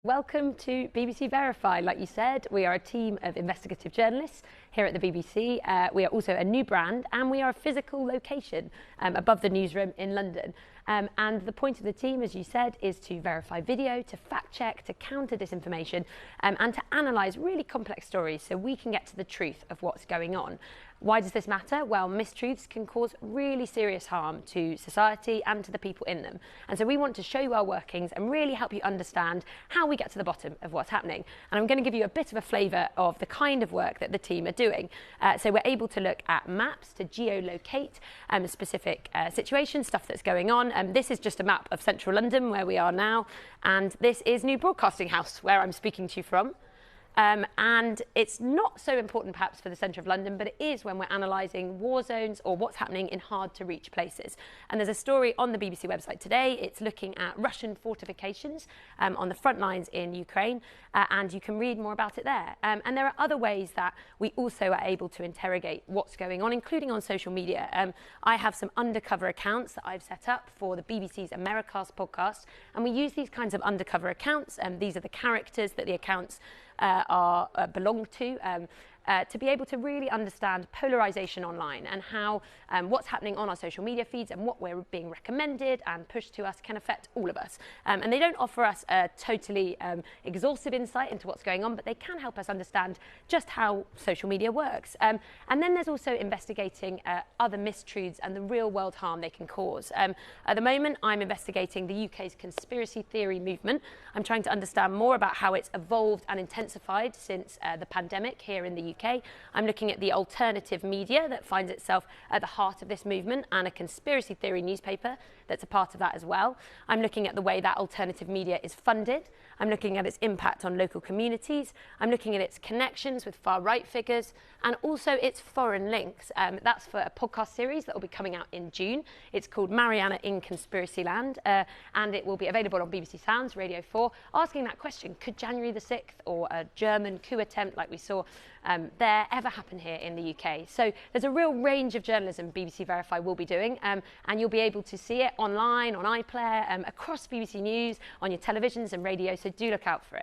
Welcome to BBC Verify. Like you said, we are a team of investigative journalists here at the BBC. We are also a new brand and we are a physical location above the newsroom in London. And the point of the team, as you said, is to verify video, to fact check, to counter disinformation and to analyse really complex stories so we can get to the truth of what's going on. Why does this matter? Well, mistruths can cause really serious harm to society and to the people in them. And so we want to show you our workings and really help you understand how we get to the bottom of what's happening. And I'm going to give you a bit of a flavour of the kind of work that the team are doing. So we're able to look at maps to geolocate specific situations, stuff that's going on. This is just a map of central London where we are now. And this is New Broadcasting House, where I'm speaking to you from. And it's not so important perhaps for the centre of London, but it is when we're analysing war zones or what's happening in hard to reach places. And there's a story on the BBC website today. It's looking at Russian fortifications on the front lines in Ukraine, and you can read more about it there. And there are other ways that we also are able to interrogate what's going on, including on social media. I have some undercover accounts that I've set up for the BBC's Americast podcast, and we use these kinds of undercover accounts, and these are the characters that the accounts belong to be able to really understand polarisation online and how what's happening on our social media feeds and what we're being recommended and pushed to us can affect all of us. And they don't offer us a totally exhaustive insight into what's going on, but they can help us understand just how social media works. And then there's also investigating other mistruths and the real world harm they can cause. At the moment, I'm investigating the UK's conspiracy theory movement. I'm trying to understand more about how it's evolved and intensified since the pandemic here in the UK. I'm looking at the alternative media that finds itself at the heart of this movement and a conspiracy theory newspaper that's a part of that as well. I'm looking at the way that alternative media is funded. I'm looking at its impact on local communities. I'm looking at its connections with far-right figures and also its foreign links. That's for a podcast series that will be coming out in June. It's called Mariana in Conspiracy Land, and it will be available on BBC Sounds, Radio 4, asking that question, could January the 6th or a German coup attempt like we saw there ever happen here in the UK? So there's a real range of journalism BBC Verify will be doing, and you'll be able to see it online, on iPlayer, across BBC News, on your televisions and radio, so do look out for it.